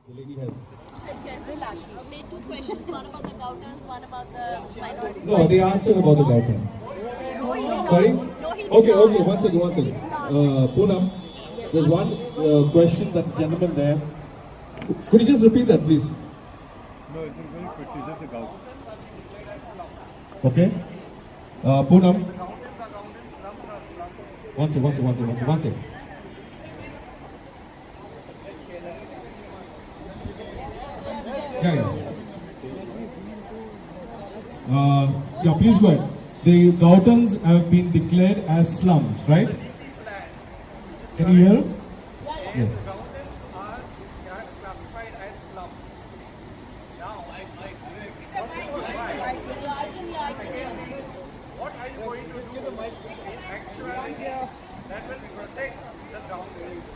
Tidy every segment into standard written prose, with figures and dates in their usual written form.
The lady has. General Ashish made two questions, one about the Gautans, one about the minority. No, the answer about the Gautam. Sorry? Okay, one second. Poonam, there's one question that the gentleman there. Could you just repeat that, please? No, it was very quickly, just the gout. Okay. Poonam. One second. Yeah, please go ahead. The Gautams have been declared as slums, right? Can you hear? Yeah. Gautams are classified as slums. Now, what are you going to do in actuality that will protect the Gautams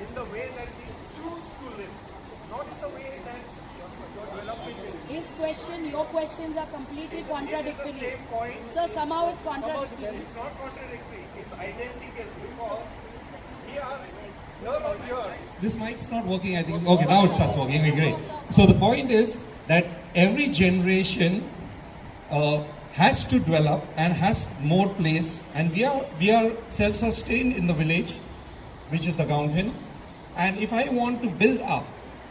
in the way that we choose to live, not in the way that your development is. His question, your questions are completely contradictory. Same point. So somehow it's contradictory. It's not contradictory, it's identical because here or here. This mic's not working, I think. Okay, now it starts working. Okay, great. So the point is that every generation has to develop and has more place, and we are self-sustained in the village, which is the Gauthan. And if I want to build up,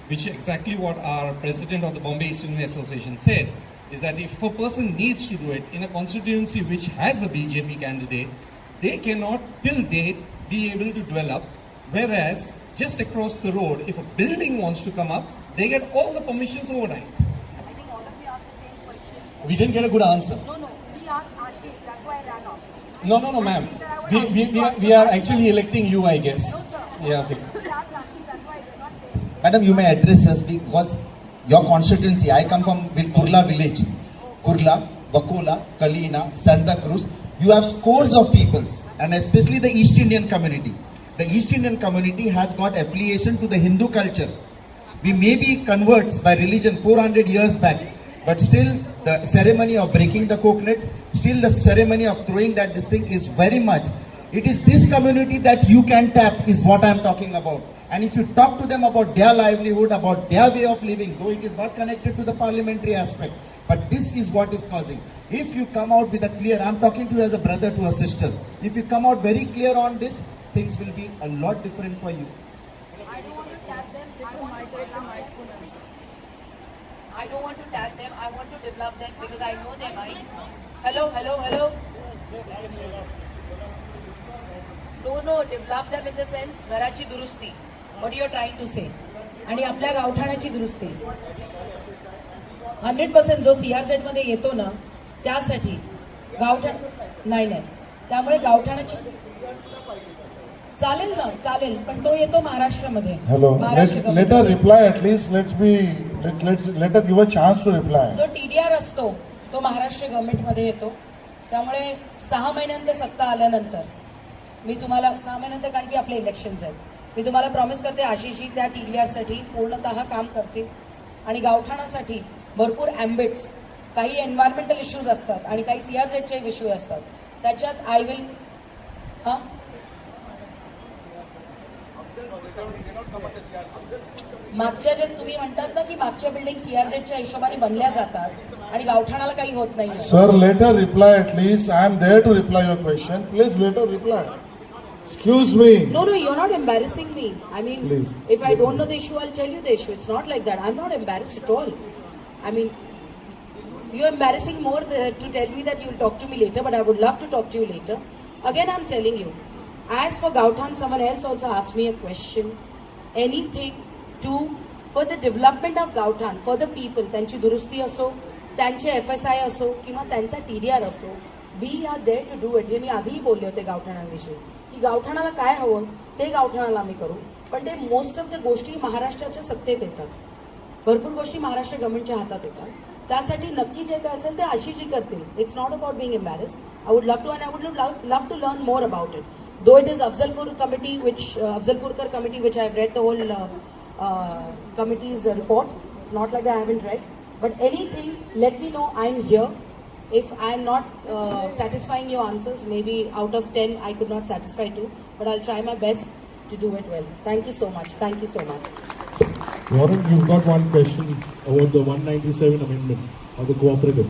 which is exactly what our president of the Bombay East Indian Association said, is that if a person needs to do it in a constituency which has a BJP candidate, they cannot till date be able to develop. Whereas just across the road, if a building wants to come up, they get all the permissions overnight. I think all of you asked the same question. We didn't get a good answer. No, we asked Ashish, that's why I ran off. No, ma'am. We are actually electing you, I guess. No, sir. Yeah. Okay. We asked Ashish, that's why I did not say. Madam, you may address us because your constituency, I come from Kurla village. Kurla, Bakola, Kalina, Santa Cruz. You have scores of peoples, and especially the East Indian community. The East Indian community has got affiliation to the Hindu culture. We may be converts by religion 400 years back, but still the ceremony of breaking the coconut, still the ceremony of throwing that this thing is very much. It is this community that you can tap is what I am talking about. And if you talk to them about their livelihood, about their way of living, though it is not connected to the parliamentary aspect, but this is what is causing. If you come out with a clear, I'm talking to you as a brother to a sister, if you come out very clear on this, things will be a lot different for you. I don't want to tag them, I don't want to tag them, I want to develop them because I know they might. Hello. No, develop them in the sense, घराची दुरुस्ती. What you are trying to say. आणि आपल्या गावठाणाची दुरुस्ती. 100% जो CRZ मध्ये येतो ना, त्यासाठी गावठाण नाही. त्यामुळे गावठाणाची चालेल पण तो येतो महाराष्ट्रामध्ये. Hello. Let her reply at least. Let her give a chance to reply. जो TDR असतो तो महाराष्ट्र गव्हर्नमेंटमध्ये येतो. त्यामुळे 6 महिन्यांत सत्ता आल्यानंतर मी तुम्हाला 6 महिन्यांत कारण की आपले इलेक्शन्स आहेत. मी तुम्हाला प्रॉमिस करते आशिषजी त्या TDR साठी पूर्णतः काम करतील आणि गावठाणासाठी भरपूर ॲम्बिट्स काही एन्व्हायरमेंटल इश्यूज असतात आणि काही CRZचे इश्यू असतात. त्याच्यात आय विल मागच्या जे तुम्ही म्हणतात ना की मागच्या बिल्डिंग CRZच्या हिशोबाने बनल्या जातात आणि गावठाणाला काही होत नाही. Sir, let her reply at least. I am there to reply your question. Please let her reply. Excuse me. No, you're not embarrassing me. I mean, Please. if I don't know the issue, I'll tell you the issue. It's not like that. I'm not embarrassed at all. I mean, you're embarrassing more to tell me that you'll talk to me later, but I would love to talk to you later. Again, I'm telling you. As for Gauthan, someone else also asked me a question. Anything for the development of Gauthan, for the people, त्यांची दुरुस्ती असो, त्यांचे FSI असो किंवा त्यांचा TDR असो, we are there to do it. हे मी आधीही बोलले होते गावठाणांविषयी की गावठाणाला काय हवं ते गावठाणाला आम्ही करू. पण ते मोस्ट ऑफ द गोष्टी महाराष्ट्राच्या सत्तेत येतात. भरपूर गोष्टी महाराष्ट्र गव्हर्नमेंटच्या हातात येतात. त्यासाठी नक्की जे काय असेल ते आशिषजी करतील. It's not about being embarrassed. I would love to learn more about it. Though it is Afzalpur Afzalpurkar committee, which I have read the whole committee's report. It's not like that I haven't read. But anything, let me know. I'm here. If I'm not satisfying your answers, maybe out of 10, I could not satisfy 2. But I'll try my best to do it well. Thank you so much. Warren, you've got one question about the 197 amendment of the cooperative.